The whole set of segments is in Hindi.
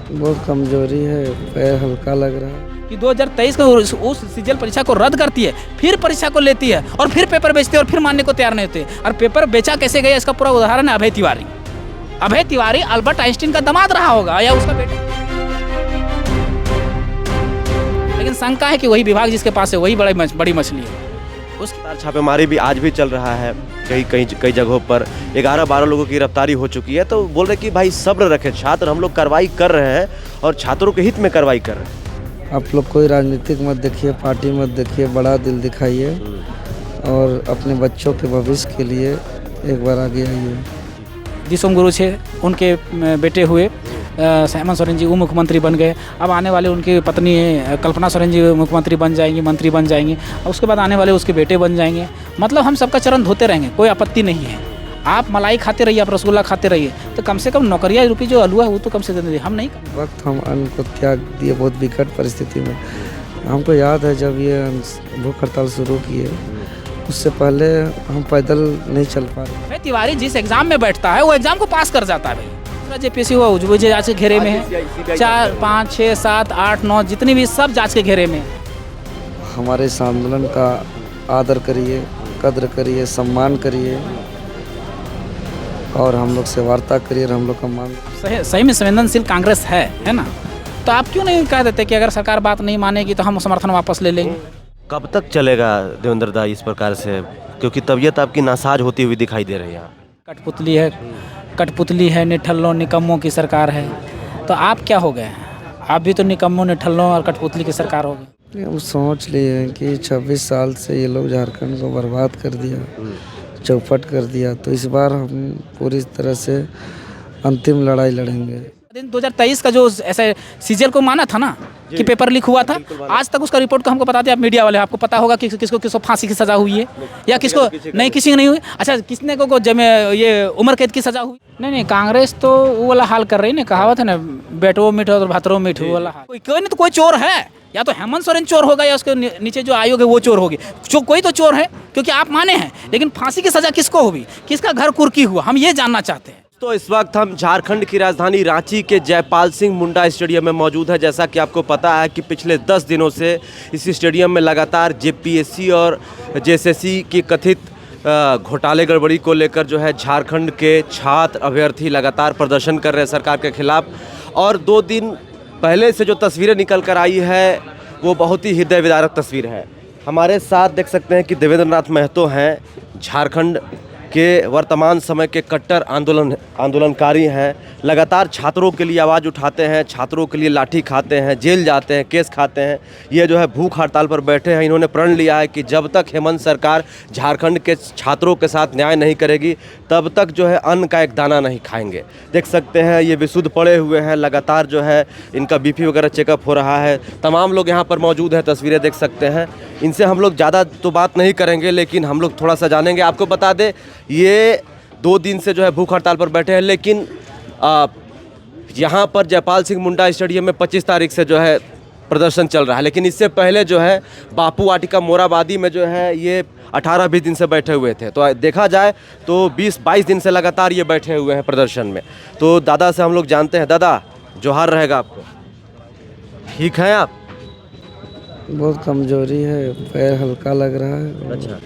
बहुत कमजोरी है, पैर हल्का लग रहा है। कि 2023 को उस सीजीएल परीक्षा को रद्द करती है, फिर परीक्षा को लेती है और फिर पेपर बेचती है और फिर मानने को तैयार नहीं होते। और पेपर बेचा कैसे गया इसका पूरा उदाहरण है अभय तिवारी। अभय तिवारी अल्बर्ट आइंस्टीन का दामाद रहा होगा या उसका बेटा, लेकिन शंका है कि वही विभाग जिसके पास है वही बड़ी मछली है। उसकी छापेमारी भी आज भी चल रहा है, कई जगहों पर 11-12 लोगों की गिरफ्तारी हो चुकी है। तो बोल रहे कि भाई सब्र रखें, छात्र हम लोग कार्रवाई कर रहे हैं और छात्रों के हित में कार्रवाई कर रहे हैं। आप लोग कोई राजनीतिक मत देखिए, पार्टी मत देखिए, बड़ा दिल दिखाइए और अपने बच्चों के भविष्य के लिए एक बार आगे आइए। दिसोम गुरु छे उनके बेटे हुए हेमंत सोरेन जी वो मुख्यमंत्री बन गए। अब आने वाले उनकी पत्नी कल्पना सोरेन जी मुख्यमंत्री बन जाएंगी, मंत्री बन जाएंगी। और उसके बाद आने वाले उसके बेटे बन जाएंगे। मतलब हम सबका चरण धोते रहेंगे, कोई आपत्ति नहीं है। आप मलाई खाते रहिए, आप रसगुल्ला खाते रहिए, तो कम से कम नौकरियाँ रूपी जो अलुआ है वो तो कम से कम हम नहीं। वक्त हम अन्न को त्याग दिए बहुत विकट परिस्थिति में। हमको याद है जब ये भूख हड़ताल शुरू किए, उससे पहले हम पैदल नहीं चल पा रहे। तिवारी जिस एग्जाम में बैठता है वो एग्जाम को पास कर जाता है भाई। पूरा जेपीएससी हुआ जो जांच के घेरे में है, 4, 5, 6, 7, 8, 9 जितनी भी सब जांच के घेरे में। हमारे इस आंदोलन का आदर करिए, कद्र करिए, सम्मान करिए और हम लोग से वार्ता करिए। हम लोग का मांग सही में संवेदनशील कांग्रेस है ना। तो आप क्यों नहीं कह देते कि अगर सरकार बात नहीं मानेगी तो हम समर्थन वापस ले लेंगे। कब तक चलेगा देवेंद्र दा इस प्रकार से, क्योंकि तबीयत आपकी नासाज होती हुई दिखाई दे रही है। कठपुतली है, निठल्लों निकम्मों की सरकार है। तो आप क्या हो गए? आप भी तो निकम्मों, निठल्लों और कठपुतली की सरकार हो गई। हम सोच लिए कि 26 साल से ये लोग झारखंड को बर्बाद कर दिया, चौपट कर दिया। तो इस बार हम पूरी तरह से अंतिम लड़ाई लड़ेंगे। 2023 का जो ऐसे सीजीएल को माना था ना कि पेपर लीक हुआ था, आज तक उसका रिपोर्ट को हमको बताते हैं आप मीडिया वाले। आपको पता होगा कि किसको फांसी की सजा हुई है या किसको नहीं, किसी को नहीं हुई। अच्छा, किसने को ये उम्र कैद की सजा हुई? नहीं, कांग्रेस तो वो वाला हाल कर रही है ना, कहावत है ना, बेटो मीठो और भातरो मीठो वाला हाल। कोई नहीं तो कोई चोर है, या तो हेमंत सोरेन चोर होगा या उसके नीचे जो आयोग है वो चोर होगी। कोई तो चोर है, क्योंकि आप माने हैं। लेकिन फांसी की सजा किसको हुई, किसका घर कुर्की हुआ, हम ये जानना चाहते हैं। तो इस वक्त हम झारखंड की राजधानी रांची के जयपाल सिंह मुंडा स्टेडियम में मौजूद है। जैसा कि आपको पता है कि पिछले 10 दिनों से इस स्टेडियम में लगातार जेपीएससी और जेएसएससी की कथित घोटाले गड़बड़ी को लेकर जो है झारखंड के छात्र अभ्यर्थी लगातार प्रदर्शन कर रहे हैं सरकार के खिलाफ। और 2 दिन पहले से जो तस्वीरें निकल कर आई है वो बहुत ही हृदय विदारक तस्वीर है। हमारे साथ देख सकते हैं कि देवेंद्र नाथ महतो हैं, झारखंड के वर्तमान समय के कट्टर आंदोलनकारी हैं। लगातार छात्रों के लिए आवाज़ उठाते हैं, छात्रों के लिए लाठी खाते हैं, जेल जाते हैं, केस खाते हैं। ये जो है भूख हड़ताल पर बैठे हैं। इन्होंने प्रण लिया है कि जब तक हेमंत सरकार झारखंड के छात्रों के साथ न्याय नहीं करेगी तब तक जो है अन्न का एक दाना नहीं खाएंगे। देख सकते हैं ये विशुद्ध पड़े हुए हैं, लगातार जो है इनका बीपी वगैरह चेकअप हो रहा है। तमाम लोग यहाँ पर मौजूद हैं, तस्वीरें देख सकते हैं। इनसे हम लोग ज़्यादा तो बात नहीं करेंगे, लेकिन हम लोग थोड़ा सा जानेंगे। आपको बता दें ये 2 दिन से जो है भूख हड़ताल पर बैठे हैं, लेकिन यहाँ पर जयपाल सिंह मुंडा स्टेडियम में 25 तारीख से जो है प्रदर्शन चल रहा है। लेकिन इससे पहले जो है बापू वाटिका मोराबादी में जो है ये 18-20 दिन से बैठे हुए थे। तो देखा जाए तो 20-22 दिन से लगातार ये बैठे हुए हैं प्रदर्शन में। तो दादा से हम लोग जानते हैं। दादा, जोहार रहेगा आपको। ठीक है आप? बहुत कमजोरी है, पैर हल्का लग रहा है। अच्छा,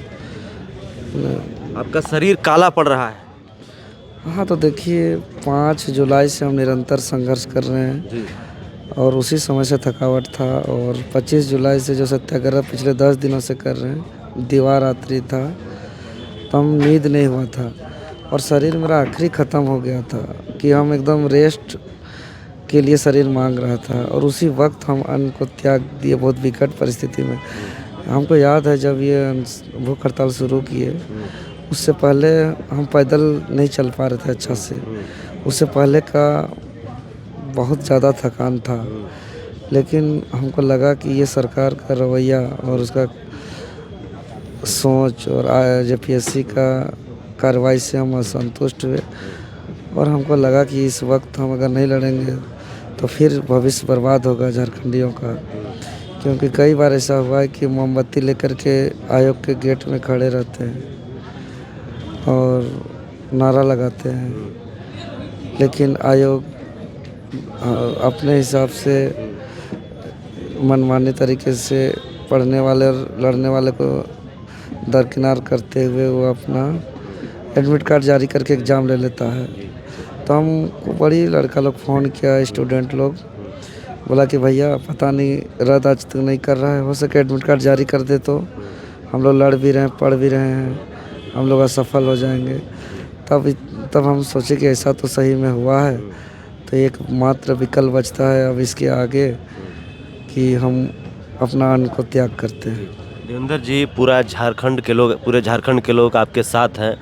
आपका शरीर काला पड़ रहा है। हाँ, तो देखिए 5 जुलाई से हम निरंतर संघर्ष कर रहे हैं जी। और उसी समय से थकावट था। और 25 जुलाई से जो सत्याग्रह पिछले 10 दिनों से कर रहे हैं, दीवार रात्रि था, तो हम नींद नहीं हुआ था और शरीर मेरा आखिरी ख़त्म हो गया था कि हम एकदम रेस्ट के लिए शरीर मांग रहा था। और उसी वक्त हम अन्न को त्याग दिए बहुत विकट परिस्थिति में। हमको याद है जब ये भूख हड़ताल शुरू किए, उससे पहले हम पैदल नहीं चल पा रहे थे अच्छा से। उससे पहले का बहुत ज़्यादा थकान था, लेकिन हमको लगा कि ये सरकार का रवैया और उसका सोच और जेपीएससी का कार्रवाई से हम असंतुष्ट हुए। और हमको लगा कि इस वक्त हम अगर नहीं लड़ेंगे तो फिर भविष्य बर्बाद होगा झारखंडियों का। क्योंकि कई बार ऐसा हुआ है कि मोमबत्ती लेकर के आयोग के गेट में खड़े रहते हैं और नारा लगाते हैं, लेकिन आयोग अपने हिसाब से मनमाने तरीके से पढ़ने वाले और लड़ने वाले को दरकिनार करते हुए वो अपना एडमिट कार्ड जारी करके एग्ज़ाम ले लेता है। तो हमको बड़ी लड़का लोग फ़ोन किया, स्टूडेंट लोग बोला कि भैया पता नहीं रद्द आज तक नहीं कर रहा है, हो सके एडमिट कार्ड जारी कर दे तो हम लोग लड़ भी रहे हैं, पढ़ भी रहे हैं, हम लोग असफल हो जाएंगे। तब हम सोचे कि ऐसा तो सही में हुआ है, तो एक मात्र विकल्प बचता है अब इसके आगे कि हम अपना अन्न को त्याग करते हैं। देवेंद्र जी, पूरे झारखंड के लोग आपके साथ हैं।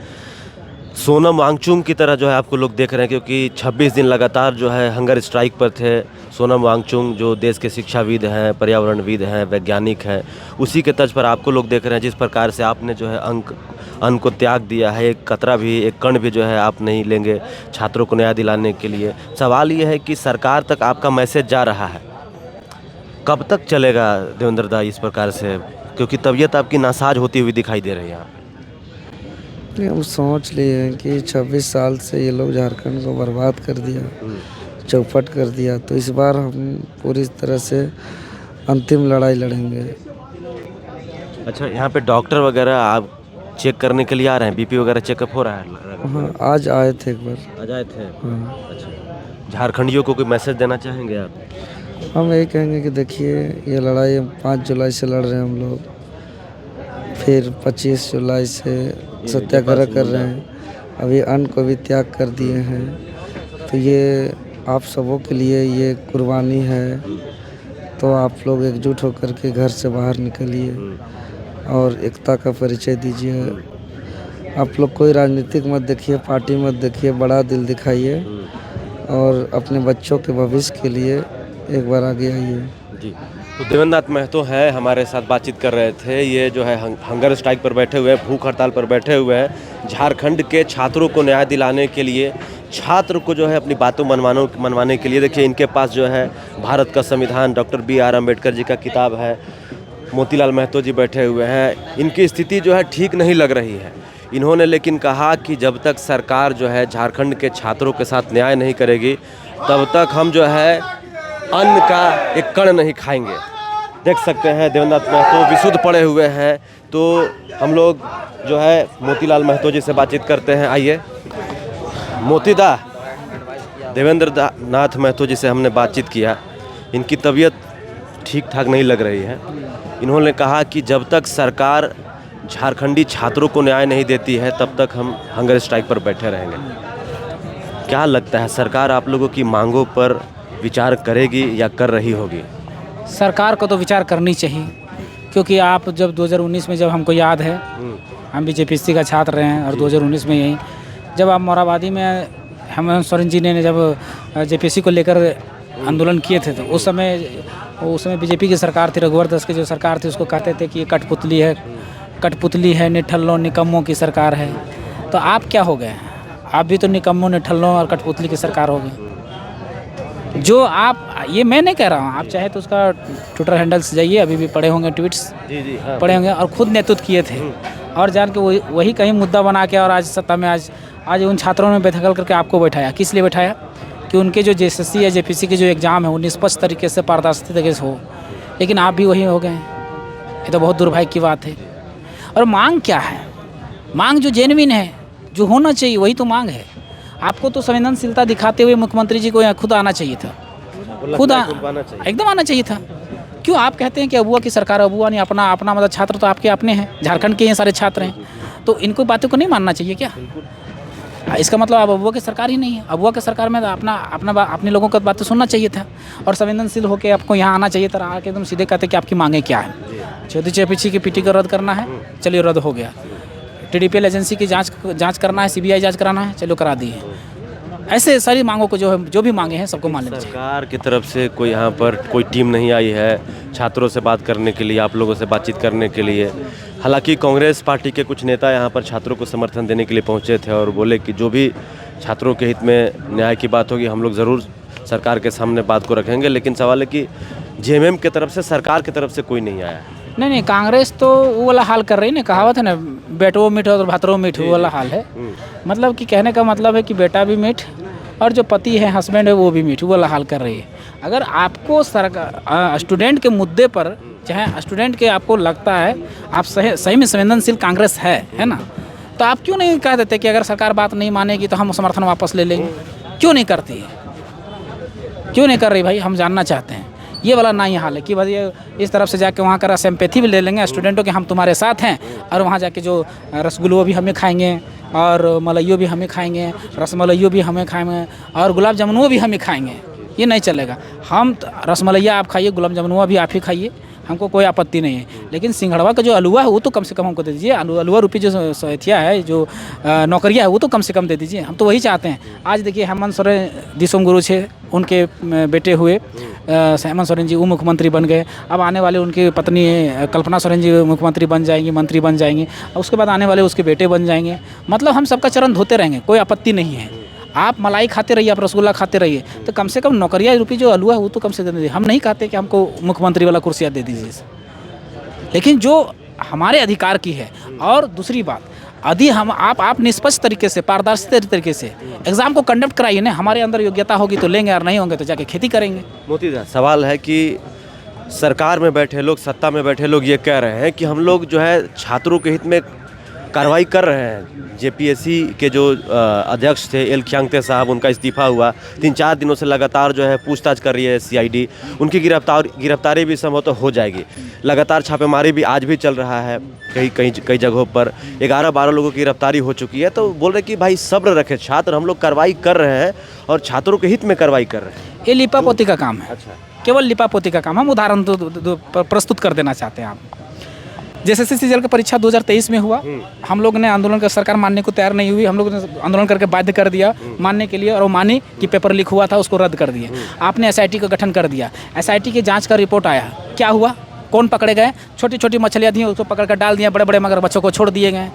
सोनम वांगचुक की तरह जो है आपको लोग देख रहे हैं, क्योंकि 26 दिन लगातार जो है हंगर स्ट्राइक पर थे। सोनम वांगचुक जो देश के शिक्षाविद हैं, पर्यावरणविद हैं, वैज्ञानिक हैं, उसी के तर्ज पर आपको लोग देख रहे हैं। जिस प्रकार से आपने जो है अन्न को त्याग दिया है, एक कतरा भी, एक कण भी जो है आप नहीं लेंगे छात्रों को न्याय दिलाने के लिए। सवाल ये है कि सरकार तक आपका मैसेज जा रहा है, कब तक चलेगा देवेंद्र दा इस प्रकार से, क्योंकि तबीयत आपकी नासाज होती हुई दिखाई दे रही है। नहीं, हम सोच लिए हैं कि 26 साल से ये लोग झारखंड को बर्बाद कर दिया, चौपट कर दिया, तो इस बार हम पूरी तरह से अंतिम लड़ाई लड़ेंगे। अच्छा, यहाँ पे डॉक्टर वगैरह आप चेक करने के लिए आ रहे हैं? बीपी वगैरह चेकअप हो रहा है? हाँ, आज आए थे एक बार। आज आए थे? हाँ। अच्छा, झारखंडियों को कोई मैसेज देना चाहेंगे आप? हम यही कहेंगे कि देखिए, ये लड़ाई 5 जुलाई से लड़ रहे हैं हम लोग, फिर 25 जुलाई से सत्याग्रह कर रहे हैं, अभी अन्न को भी त्याग कर दिए हैं। तो ये आप सबों के लिए ये कुर्बानी है, तो आप लोग एकजुट होकर के घर से बाहर निकलिए और एकता का परिचय दीजिए। आप लोग कोई राजनीतिक मत देखिए, पार्टी मत देखिए, बड़ा दिल दिखाइए और अपने बच्चों के भविष्य के लिए एक बार आगे आइए। जी, तो देवेंद्र महतो है हमारे साथ बातचीत कर रहे थे। ये जो है हंगर स्ट्राइक पर बैठे हुए हैं, भूख हड़ताल पर बैठे हुए हैं, झारखंड के छात्रों को न्याय दिलाने के लिए, छात्र को जो है अपनी बातों मनवाने के लिए। देखिए, इनके पास जो है भारत का संविधान, डॉक्टर B.R. अम्बेडकर जी का किताब है, मोतीलाल महतो जी बैठे हुए हैं। इनकी स्थिति जो है ठीक नहीं लग रही है। इन्होंने लेकिन कहा कि जब तक सरकार जो है झारखंड के छात्रों के साथ न्याय नहीं करेगी, तब तक हम जो है अन्न का एक कण नहीं खाएंगे। देख सकते हैं देवेंद्र महतो विशुद्ध पड़े हुए हैं। तो हम लोग जो है मोतीलाल महतो जी से बातचीत करते हैं। आइए मोतीदा, देवेंद्र नाथ महतो जी से हमने बातचीत किया, इनकी तबीयत ठीक ठाक नहीं लग रही है। इन्होंने कहा कि जब तक सरकार झारखंडी छात्रों को न्याय नहीं देती है, तब तक हम हंगर स्ट्राइक पर बैठे रहेंगे। क्या लगता है, सरकार आप लोगों की मांगों पर विचार करेगी या कर रही होगी? सरकार को तो विचार करनी चाहिए, क्योंकि आप जब 2019 में, जब हमको याद है, हम भी JPSC का छात्र रहे हैं, और 2019 में यही जब आप मोराबादी में हेमंत सोरेन जी ने जब JPSC को लेकर आंदोलन किए थे, तो उस समय BJP की सरकार थी, रघुवर दास की जो सरकार थी, उसको कहते थे कि ये कठपुतली है, निठल्लों निकम्मों की सरकार है। तो आप क्या हो गए? आप भी तो निकम्मों, निठल्लों और कठपुतली की सरकार हो गई। जो आप, ये मैं नहीं कह रहा हूँ, आप चाहे तो उसका ट्विटर हैंडल से जाइए, अभी भी पढ़े होंगे ट्वीट्स, जी हाँ, पढ़े होंगे, और खुद नेतृत्व किए थे, और जान के वही कहीं मुद्दा बना के और आज सत्ता में, आज उन छात्रों ने बेदखल करके आपको बैठाया। किस लिए बैठाया? कि उनके जो JSSC या JPSC के जो एग्ज़ाम है वो निष्पक्ष तरीके से, पारदर्शी तरीके से हो, लेकिन आप भी वही हो गए। ये तो बहुत दुर्भाग्य की बात है। और मांग क्या है? मांग जो जेन्युइन है, जो होना चाहिए, वही तो मांग है। आपको तो संवेदनशीलता दिखाते हुए मुख्यमंत्री जी को यहाँ खुद आना चाहिए था, खुद एकदम आना चाहिए था। क्यों आप कहते हैं कि अबुआ की सरकार, अबुआ नहीं, अपना मतलब छात्र तो आपके अपने हैं, झारखंड के ये सारे छात्र हैं, तो इनको बातों को नहीं मानना चाहिए क्या? इसका मतलब आप अबुआ की सरकार ही नहीं है। अबुआ की सरकार में तो अपने लोगों का बातें सुनना चाहिए था, और संवेदनशील होकर आपको यहाँ आना चाहिए था। आके एकदम सीधे कहते कि आपकी मांगे क्या है। यदि JPSC की PT को रद्द करना है, चलिए रद्द हो गया। TDPL एजेंसी की जांच करना है, CBI जांच कराना है, चलो करा दी है। ऐसे सारी मांगों को जो भी मांगे हैं सबको मान लेना चाहिए। सरकार की तरफ से कोई यहाँ पर कोई टीम नहीं आई है छात्रों से बात करने के लिए, आप लोगों से बातचीत करने के लिए। हालांकि कांग्रेस पार्टी के कुछ नेता यहाँ पर छात्रों को समर्थन देने के लिए पहुँचे थे और बोले कि जो भी छात्रों के हित में न्याय की बात होगी, हम लोग ज़रूर सरकार के सामने बात को रखेंगे। लेकिन सवाल है कि JMM की तरफ से, सरकार की तरफ से कोई नहीं आया है। नहीं, कांग्रेस तो वो वाला हाल कर रही है ना, कहावत है ना, बेटो मीठ और भातरो मीठ, वो वाला हाल है। मतलब कि कहने का मतलब है कि बेटा भी मीठ और जो पति है, हस्बैंड है, वो भी मीठी वो हाल कर रही है। अगर आपको सरकार स्टूडेंट के मुद्दे पर, चाहे स्टूडेंट के आपको लगता है आप सही में संवेदनशील कांग्रेस है ना, तो आप क्यों नहीं कह देते कि अगर सरकार बात नहीं मानेगी तो हम समर्थन वापस ले लेंगे? क्यों नहीं करती है? क्यों नहीं कर रही भाई? हम जानना चाहते हैं। ये वाला ना ही हाल है कि भाई इस तरफ से जाके वहाँ का सिंपैथी भी ले लेंगे स्टूडेंटों के, हम तुम्हारे साथ हैं, और वहाँ जाके जो रसगुल्लो भी हमें खाएंगे और मलाइयो भी हमें खाएंगे, रसमलाइयो भी हमें खाएंगे और गुलाब जामुनो भी हमें खाएंगे। ये नहीं चलेगा। हम रसमलैया आप खाइए, गुलाब जामुनवा भी आप ही खाइए, हमको कोई आपत्ति नहीं है। लेकिन सिंघड़वा का जो अलुआ है वो तो कम से कम हमको दे दीजिए। अलुआ रूपी जो सथिया है, जो नौकरिया है, वो तो कम से कम दे दीजिए। हम तो वही चाहते हैं। आज देखिए हेमंत सोरेन दिसोम गुरु छे, उनके बेटे हुए हेमंत सोरेन जी वो मुख्यमंत्री बन गए। अब आने वाले उनकी पत्नी कल्पना सोरेन जी मुख्यमंत्री बन जाएंगी, मंत्री बन जाएंगी। उसके बाद आने वाले उसके बेटे बन जाएंगे। मतलब हम सबका चरण धोते रहेंगे, कोई आपत्ति नहीं है। आप मलाई खाते रहिए, आप रसगुल्ला खाते रहिए, तो कम से कम नौकरिया रूपी जो अलुआ है वो तो कम से कम दे दीजिए। हम नहीं कहते कि हमको मुख्यमंत्री वाला कुर्सियाँ दे दीजिए, लेकिन जो हमारे अधिकार की है। और दूसरी बात, यदि हम आप निष्पक्ष तरीके से, पारदर्शी तरीके से एग्ज़ाम को कंडक्ट कराइए ना। हमारे अंदर योग्यता होगी तो लेंगे, और नहीं होंगे तो जाके खेती करेंगे। मोती दा, सवाल है कि सरकार में बैठे लोग, सत्ता में बैठे लोग ये कह रहे हैं कि हम लोग जो है छात्रों के हित में कार्रवाई कर रहे हैं। जेपीएससी के जो अध्यक्ष थे एल खियांगते साहब, उनका इस्तीफा हुआ। 3-4 दिनों से लगातार जो है पूछताछ कर रही है सीआईडी। उनकी गिरफ्तारी भी संभवतः हो जाएगी। लगातार छापेमारी भी आज भी चल रहा है कई जगहों पर। 11-12 लोगों की गिरफ्तारी हो चुकी है। तो बोल रहे कि भाई सब्र रखें छात्र, हम लोग कार्रवाई कर रहे हैं और छात्रों के हित में कार्रवाई कर रहे हैं। ये लिपापोती का काम है। अच्छा, केवल लिपापोती का काम। हम उदाहरण प्रस्तुत कर देना चाहते हैं आप। जेएसएससी सीजीएल का परीक्षा 2023 में हुआ। हम लोग ने आंदोलन कर, सरकार मानने को तैयार नहीं हुई। हम लोग ने आंदोलन करके बाध्य कर दिया मानने के लिए, और वो मानी कि पेपर लीक हुआ था, उसको रद्द कर दिया। आपने एसआईटी का गठन कर दिया। एसआईटी की जांच का रिपोर्ट आया, क्या हुआ? कौन पकड़े गए? छोटी छोटी मछलियाँ थी, उसको पकड़ कर डाल दिया। बड़े बड़े मगरमच्छों को छोड़ दिए गए।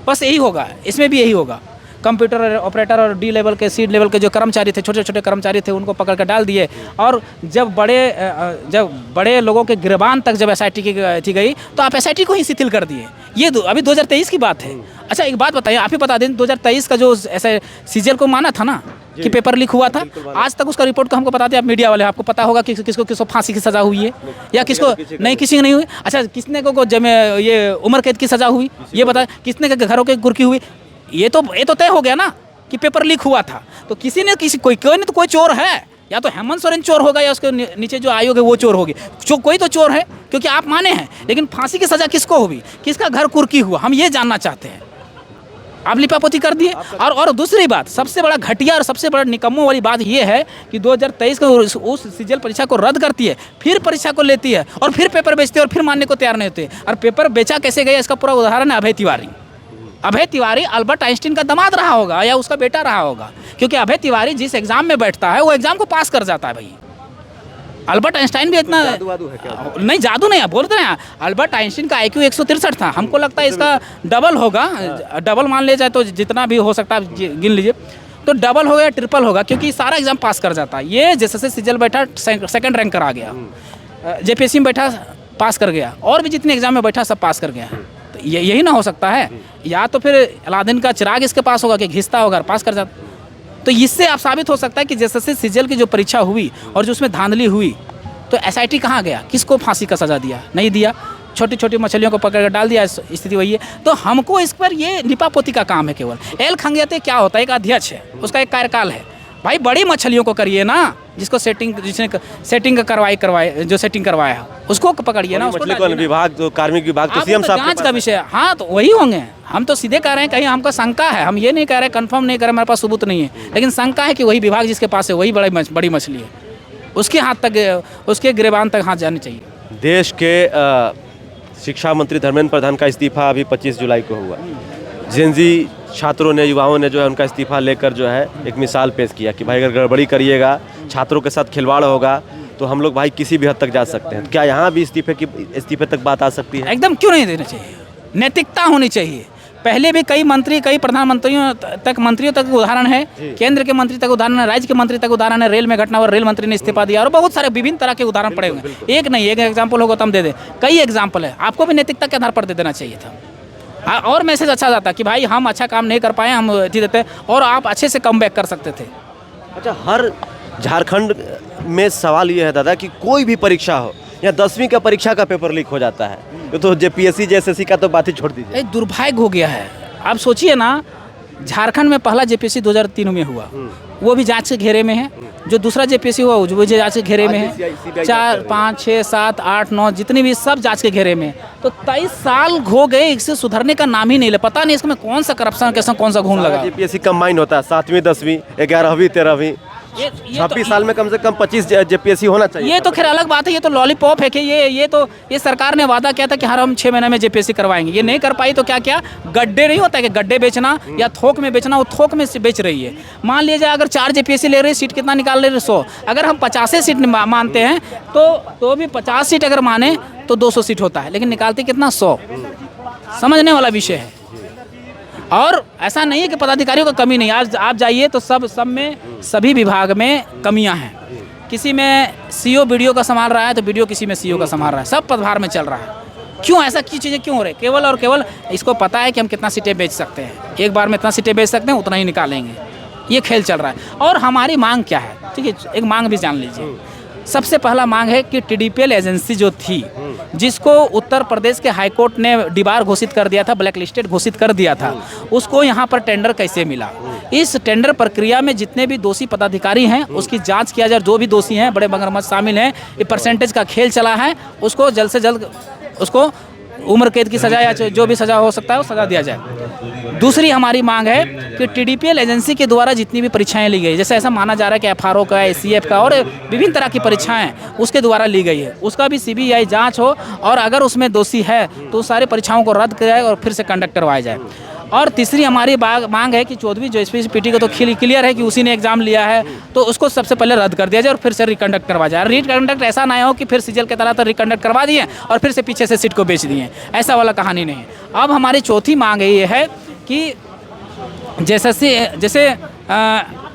बस यही होगा, इसमें भी यही होगा। कंप्यूटर ऑपरेटर और डी लेवल के, सी लेवल के जो कर्मचारी थे, छोटे छोटे कर्मचारी थे, उनको पकड़ कर डाल दिए। और जब बड़े लोगों के गिरबान तक जब एसआईटी की गई, तो आप एसआईटी को ही शिथिल कर दिए। ये अभी 2023 की बात है। अच्छा, एक बात बताइए, आप ही बता दें, 2023 का जो ऐसे सीजीएल को माना था ना कि पेपर लीक हुआ था, आज तक उसका रिपोर्ट को हमको बताते हैं आप मीडिया वाले। आपको पता होगा कि किसको फांसी की सज़ा हुई है या किसको नहीं, किसी को नहीं हुई। अच्छा, किसने को जब ये उम्र कैद की सज़ा हुई, ये बता। किसने के घरों के कुर्की हुई, ये तो तय हो गया ना कि पेपर लीक हुआ था। तो कोई नहीं तो कोई चोर है। या तो हेमंत सोरेन चोर होगा, या उसके नीचे जो आयोग है वो चोर होगी। कोई तो चोर है, क्योंकि आप माने हैं। लेकिन फांसी की सज़ा किसको हुई, किसका घर कुर्की हुआ, हम ये जानना चाहते हैं। आप लिपापोती कर दिए। और दूसरी बात, सबसे बड़ा घटिया और सबसे बड़ा निकम्मों वाली बात ये है कि 2023 को उस सीजीएल परीक्षा को रद्द करती है, फिर परीक्षा को लेती है, और फिर पेपर बेचती है, और फिर मानने को तैयार नहीं होते। और पेपर बेचा कैसे गया, इसका पूरा उदाहरण है अभय तिवारी। अभय तिवारी अल्बर्ट आइंस्टीन का दामाद रहा होगा या उसका बेटा रहा होगा, क्योंकि अभय तिवारी जिस एग्जाम में बैठता है वो एग्जाम को पास कर जाता है। भाई अल्बर्ट आइंस्टाइन भी इतना जादू है क्या? नहीं, जादू नहीं है, बोलते हैं। अल्बर्ट आइंस्टीन का IQ 163 था। हमको लगता है इसका डबल होगा। डबल मान लिया जाए तो जितना भी हो सकता है गिन लीजिए, तो डबल होगा या ट्रिपल होगा, क्योंकि सारा एग्जाम पास कर जाता है। ये जैसे सीजीएल बैठा सेकंड रैंक कर आ गया, जेपीएससी में बैठा पास कर गया, और भी जितने एग्जाम में बैठा सब पास कर गया। तो यही ना हो सकता है। या तो फिर अलादीन का चिराग इसके पास होगा कि घिसता होगा, पास कर जाता। तो इससे आप साबित हो सकता है कि जैसे सीजीएल की जो परीक्षा हुई और जो उसमें धांधली हुई, तो एसआईटी कहाँ गया, किसको फांसी का सज़ा दिया? नहीं दिया। छोटी छोटी मछलियों को पकड़ कर डाल दिया। स्थिति वही है। तो हमको इस पर ये लिपापोती का काम है केवल। एल खंगेते क्या होता है, एक अध्यक्ष है, उसका एक कार्यकाल है। भाई बड़ी मछलियों को करिए ना, जिसने सेटिंग करवाए, जो सेटिंग करवाया है उसको पकड़िए ना। उसको विभाग, तो कार्मिक विभाग, तो सीएम साहब जांच का विषय। हाँ, तो वही होंगे। हम तो सीधे कह रहे हैं, कहीं हमको शंका है, हम ये नहीं कह रहे, कंफर्म नहीं कर रहे, हमारे पास सबूत नहीं है, लेकिन शंका है कि वही विभाग जिसके पास है वही बड़ी मछली है, उसके हाथ तक, उसके गिरबान तक हाथ जाने चाहिए। देश के शिक्षा मंत्री धर्मेंद्र प्रधान का इस्तीफा अभी 25 जुलाई को हुआ। जेनजी छात्रों ने, युवाओं ने जो है उनका इस्तीफा लेकर जो है एक मिसाल पेश किया कि भाई अगर गड़बड़ी करिएगा, छात्रों के साथ खिलवाड़ होगा, तो हम लोग भाई किसी भी हद तक जा सकते हैं। क्या यहाँ भी इस्तीफे तक बात आ सकती है? एकदम क्यों नहीं देना चाहिए। नैतिकता होनी चाहिए। पहले भी कई प्रधानमंत्रियों तक उदाहरण है, केंद्र के मंत्री तक उदाहरण है, राज्य के मंत्री तक उदाहरण है। रेल में घटना और रेल मंत्री ने इस्तीफा दिया, और बहुत सारे विभिन्न तरह के उदाहरण पड़े हुए। एक नहीं, एक एग्जाम्पल होगा तो हम दे दें, कई एग्जाम्पल है। आपको भी नैतिकता के आधार पर दे देना चाहिए था। और मैसेज अच्छा जाता कि भाई हम अच्छा काम नहीं कर पाए, हम ठीक देते, और आप अच्छे से कम बैक कर सकते थे। अच्छा, हर झारखंड में सवाल ये है दादा कि कोई भी परीक्षा हो या 10वीं का परीक्षा का पेपर लीक हो जाता है, तो जेपीएससी जेएसएससी का तो बात ही छोड़ दीजिए। एक दुर्भाग्य हो गया है। आप सोचिए ना, झारखंड में पहला जेपीएससी 2003 में हुआ, वो भी जांच के घेरे में है। जो दूसरा जेपीएससी हुआ वो जांच के घेरे में है। 4, 5, 6, 7, 8, 9 जितनी भी सब जांच के घेरे में। तो 23 साल हो गए, इससे सुधरने का नाम ही नहीं ले। पता नहीं इसमें कौन सा करप्शन, कैसा कौन सा घून लगा। जेपीएससी कंबाइन होता है, 7वीं 10वीं 11वीं 13वीं, 26 साल में कम से कम 25 जेपीएससी होना चाहिए। ये तो खैर अलग बात है, ये तो लॉलीपॉप है कि ये सरकार ने वादा किया था कि हर हम 6 महीने में जेपीएससी करवाएंगे। ये नहीं कर पाई तो क्या क्या गड्ढे नहीं होता है कि गड्ढे बेचना या थोक में बेचना, वो थोक में से बेच रही है। मान लीजिए अगर 4 जेपीएससी ले रही, सीट कितना निकाल ले रही, 100। अगर हम 50 सीट मानते हैं तो भी 50 सीट अगर माने तो 200 सीट होता है, लेकिन निकालते कितना, 100। समझने वाला विषय है। और ऐसा नहीं है कि पदाधिकारियों का कमी नहीं। आज आप जाइए तो सब में, सभी विभाग में कमियां हैं। किसी में सीओ वीडियो का संभाल रहा है तो वीडियो किसी में सीओ का संभाल रहा है, सब पदभार में चल रहा है। क्यों ऐसा, की चीज़ें क्यों हो रही? केवल और केवल इसको पता है कि हम कितना सीटें बेच सकते हैं, एक बार में इतना सीटें बेच सकते हैं, उतना ही निकालेंगे। ये खेल चल रहा है। और हमारी मांग क्या है, ठीक है, एक मांग भी जान लीजिए। सबसे पहला मांग है कि टीडीपीएल एजेंसी जो थी, जिसको उत्तर प्रदेश के हाईकोर्ट ने डिबार घोषित कर दिया था, ब्लैक लिस्टेड घोषित कर दिया था, उसको यहाँ पर टेंडर कैसे मिला? इस टेंडर प्रक्रिया में जितने भी दोषी पदाधिकारी हैं उसकी जांच किया जाए। जो भी दोषी हैं, बड़े मगरमच्छ शामिल हैं, ये परसेंटेज का खेल चला है, उसको जल्द से जल्द उसको उम्र कैद की सजा या जो भी सजा हो सकता है वो सजा दिया जाए। दूसरी हमारी मांग है कि टीडीपीएल एजेंसी के द्वारा जितनी भी परीक्षाएं ली गई, जैसे ऐसा माना जा रहा है कि एफआरओ का, एसीएफ का और विभिन्न तरह की परीक्षाएं उसके द्वारा ली गई है, उसका भी सीबीआई जांच हो और अगर उसमें दोषी है तो सारी परीक्षाओं को रद्द कराए और फिर से कंडक्ट करवाया जाए। और तीसरी हमारी मांग है कि 14वीं जो एसपीसीपीटी को तो क्लियर है कि उसी ने एग्जाम लिया है, तो उसको सबसे पहले रद्द कर दिया जाए और फिर से रिकंडक्ट करवा जाए। रिकंडक्ट ऐसा ना हो कि फिर सीजीएल के तरह तो रिकंडक्ट करवा दिए और फिर से पीछे से सीट को बेच दिए, ऐसा वाला कहानी नहीं है। अब हमारी चौथी मांग ये है कि जैसे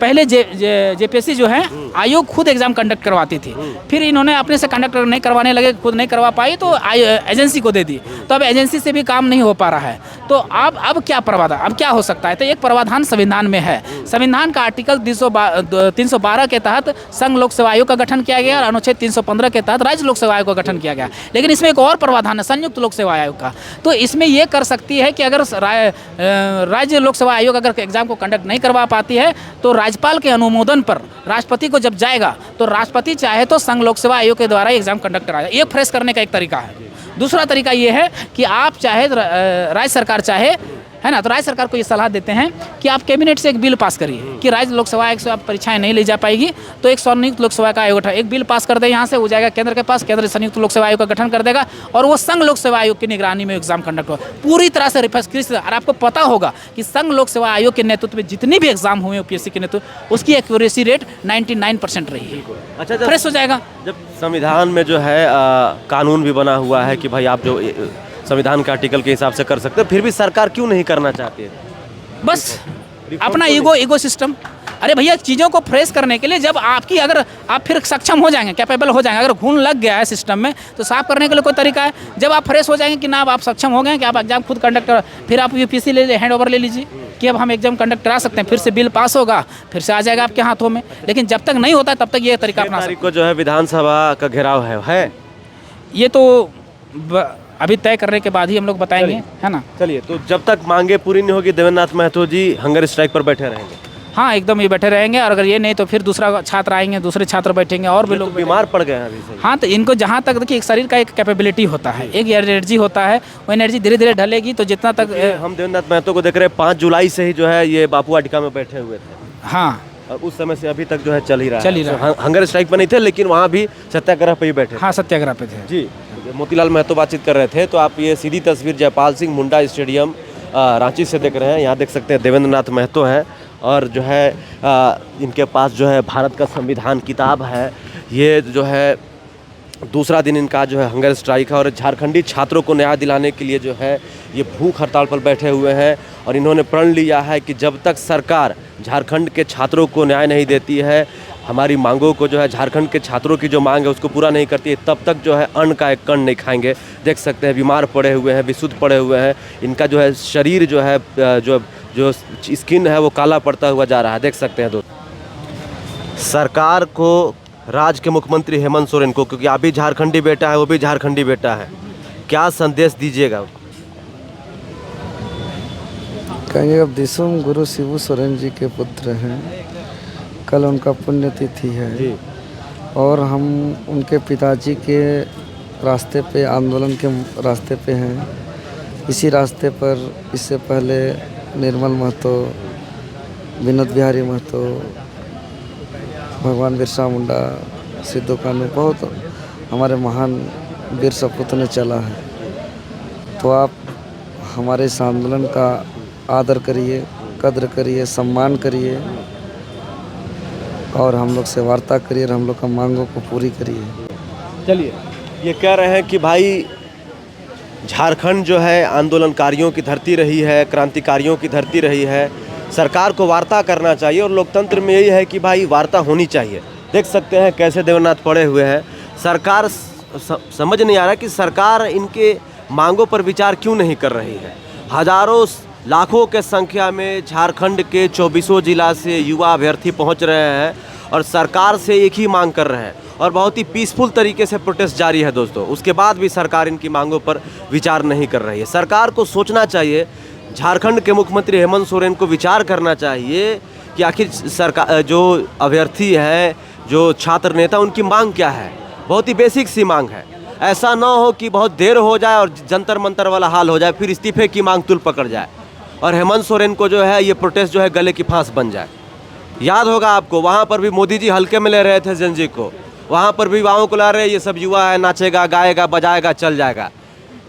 पहले जेपीएससी जो है आयोग खुद एग्ज़ाम कंडक्ट करवाती थी, फिर इन्होंने अपने से कंडक्ट नहीं करवाने लगे, खुद नहीं करवा पाई तो एजेंसी को दे दी। तो अब एजेंसी से भी काम नहीं हो पा रहा है, तो अब क्या प्रावधान, अब क्या हो सकता है? तो एक प्रावधान संविधान में है। संविधान का आर्टिकल 312 के तहत संघ लोक सेवा आयोग का गठन किया गया और अनुच्छेद 315 के तहत राज्य लोक सेवा आयोग का गठन किया गया। लेकिन इसमें एक और प्रावधान है संयुक्त लोक सेवा आयोग का। तो इसमें ये कर सकती है कि अगर राज्य लोक सेवा आयोग अगर एग्जाम को कंडक्ट नहीं करवा पाती है तो राज्यपाल के अनुमोदन पर राष्ट्रपति को जब जाएगा तो राष्ट्रपति चाहे तो संघ लोक सेवा आयोग के द्वारा एग्जाम कंडक्ट कराया। ये फ्रेश करने का एक तरीका है। दूसरा तरीका ये है कि आप चाहे राज्य सरकार चाहे, है ना, तो राज्य सरकार को ये सलाह देते हैं कि आप कैबिनेट से एक बिल पास करिए कि राज्य लोक सेवा आयोग से आप परीक्षाएं नहीं ली जा पाएगी, तो एक संयुक्त लोक सेवा का आयोग एक बिल पास कर दे, यहाँ से हो जाएगा केंद्र के पास, केंद्र संयुक्त लोक सेवा आयोग का गठन कर देगा और वो संघ लोक सेवा आयोग की निगरानी में एग्जाम कंडक्ट होगा पूरी तरह से रिफर्स। और आपको पता होगा कि संघ लोक सेवा आयोग के नेतृत्व में जितनी भी एग्जाम हुए यूपीएससी के नेतृत्व, उसकी एक्यूरेसी रेट 99% रही है। अच्छा, फ्रेश हो जाएगा। जब संविधान में जो है कानून भी बना हुआ है कि भाई आप जो संविधान के आर्टिकल के हिसाब से कर सकते हैं, फिर भी सरकार क्यों नहीं करना चाहती है? बस अपना ईगो सिस्टम। अरे भैया, चीज़ों को फ्रेश करने के लिए जब अगर आप फिर सक्षम हो जाएंगे, कैपेबल हो जाएंगे, अगर घून लग गया है सिस्टम में तो साफ करने के लिए कोई तरीका है। जब आप फ्रेश हो जाएंगे कि ना आप सक्षम हो गए कि आप एग्जाम खुद कंडक्ट कर, फिर आप यूपीएससी हैंड ओवर ले लीजिए कि अब हम एग्जाम कंडक्ट करा सकते हैं, फिर से बिल पास होगा, फिर से आ जाएगा आपके हाथों में। लेकिन जब तक नहीं होता तब तक ये तरीका अपना तारीख को जो है विधानसभा का घेराव है ये तो अभी तय करने के बाद ही हम लोग बताएंगे, है ना। चलिए, तो जब तक मांगे पूरी नहीं होगी देवेंद्र नाथ महतो जी हंगर स्ट्राइक पर बैठे रहेंगे? हाँ, एकदम ये बैठे रहेंगे। और अगर ये नहीं तो फिर दूसरा छात्र आएंगे, दूसरे छात्र बैठेंगे और भी लोग बीमार पड़ गए हैं अभी से। हाँ, तो इनको जहाँ तक देखिए, एक शरीर का एक कैपेबिलिटी होता है, एक एनर्जी होता है, वो एनर्जी धीरे धीरे ढलेगी तो जितना तक हम देवेंद्र नाथ महतो को देख रहे हैं 5 जुलाई से ही जो है ये बापू वाटिका में बैठे हुए थे। हाँ, और उस समय से अभी तक जो है चल ही रहा है। हंगर स्ट्राइक पर नहीं थे लेकिन वहाँ भी सत्याग्रह पे ही बैठे। हाँ, सत्याग्रह पे थे जी। मोतीलाल महतो बातचीत कर रहे थे, तो आप ये सीधी तस्वीर जयपाल सिंह मुंडा स्टेडियम रांची से देख रहे हैं। यहाँ देख सकते हैं देवेंद्र नाथ महतो हैं और जो है इनके पास जो है भारत का संविधान किताब है। ये जो है दूसरा दिन इनका जो है हंगर स्ट्राइक है और झारखंडी छात्रों को न्याय दिलाने के लिए जो है ये भूख हड़ताल पर बैठे हुए हैं और इन्होंने प्रण लिया है कि जब तक सरकार झारखंड के छात्रों को न्याय नहीं देती है, हमारी मांगों को जो है, झारखंड के छात्रों की जो मांग है उसको पूरा नहीं करती है, तब तक जो है अन्न का एक कण नहीं खाएंगे। देख सकते हैं बीमार पड़े हुए हैं, विशुद्ध पड़े हुए हैं, इनका जो है शरीर जो है जो स्किन है वो काला पड़ता हुआ जा रहा है, देख सकते हैं दोस्तों। सरकार को, राज्य के मुख्यमंत्री हेमंत सोरेन को, क्योंकि आप भी झारखंडी बेटा है, वो भी झारखंडी बेटा है, क्या संदेश दीजिएगा? कहेंगे अब दिसुम गुरु शिबू सोरेन जी के पुत्र हैं, कल उनका पुण्यतिथि है और हम उनके पिताजी के रास्ते पे, आंदोलन के रास्ते पे हैं। इसी रास्ते पर इससे पहले निर्मल महतो, विनोद बिहारी महतो, भगवान बिरसा मुंडा, सिद्धू कानू, बहुत हमारे महान वीर सपूत ने चला है। तो आप हमारे इस आंदोलन का आदर करिए, कद्र करिए, सम्मान करिए और हम लोग से वार्ता करिए और हम लोग का मांगों को पूरी करिए। चलिए, ये कह रहे हैं कि भाई झारखंड जो है आंदोलनकारियों की धरती रही है, क्रांतिकारियों की धरती रही है, सरकार को वार्ता करना चाहिए और लोकतंत्र में यही है कि भाई वार्ता होनी चाहिए। देख सकते हैं कैसे देवेंद्रनाथ पड़े हुए हैं। सरकार समझ नहीं आ रहा कि सरकार इनके मांगों पर विचार क्यों नहीं कर रही है। हजारों लाखों के संख्या में झारखंड के 24 जिला से युवा अभ्यर्थी पहुंच रहे हैं और सरकार से एक ही मांग कर रहे हैं और बहुत ही पीसफुल तरीके से प्रोटेस्ट जारी है दोस्तों। उसके बाद भी सरकार इनकी मांगों पर विचार नहीं कर रही है। सरकार को सोचना चाहिए, झारखंड के मुख्यमंत्री हेमंत सोरेन को विचार करना चाहिए कि आखिर सरकार, जो अभ्यर्थी है, जो छात्र नेता, उनकी मांग क्या है। बहुत ही बेसिक सी मांग है। ऐसा ना हो कि बहुत देर हो जाए और जंतर मंतर वाला हाल हो जाए, फिर इस्तीफे की मांग तुल पकड़ जाए और हेमंत सोरेन को जो है ये प्रोटेस्ट जो है गले की फांस बन जाए। याद होगा आपको, वहाँ पर भी मोदी जी हल्के में ले रहे थे जेन जी को, वहाँ पर भी युवाओं को ला रहे, ये सब युवा है, नाचेगा, गाएगा, बजाएगा, चल जाएगा।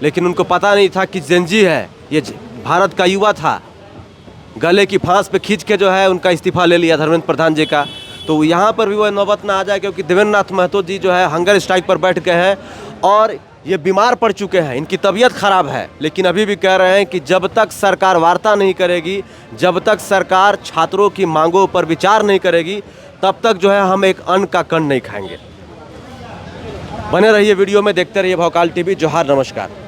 लेकिन उनको पता नहीं था कि जेन जी है, ये भारत का युवा था। गले की फांस पे खींच के जो है उनका इस्तीफा ले लिया धर्मेंद्र प्रधान जी का। तो यहाँ पर भी वो नौबत ना आ जाए, क्योंकि देवेंद्रनाथ महतो जी जो है हंगर स्ट्राइक पर बैठ गए हैं और ये बीमार पड़ चुके हैं, इनकी तबीयत खराब है। लेकिन अभी भी कह रहे हैं कि जब तक सरकार वार्ता नहीं करेगी, जब तक सरकार छात्रों की मांगों पर विचार नहीं करेगी, तब तक जो है हम एक अन्न का कण नहीं खाएंगे। बने रहिए वीडियो में, देखते रहिए भौकाल टीवी। जोहार, नमस्कार।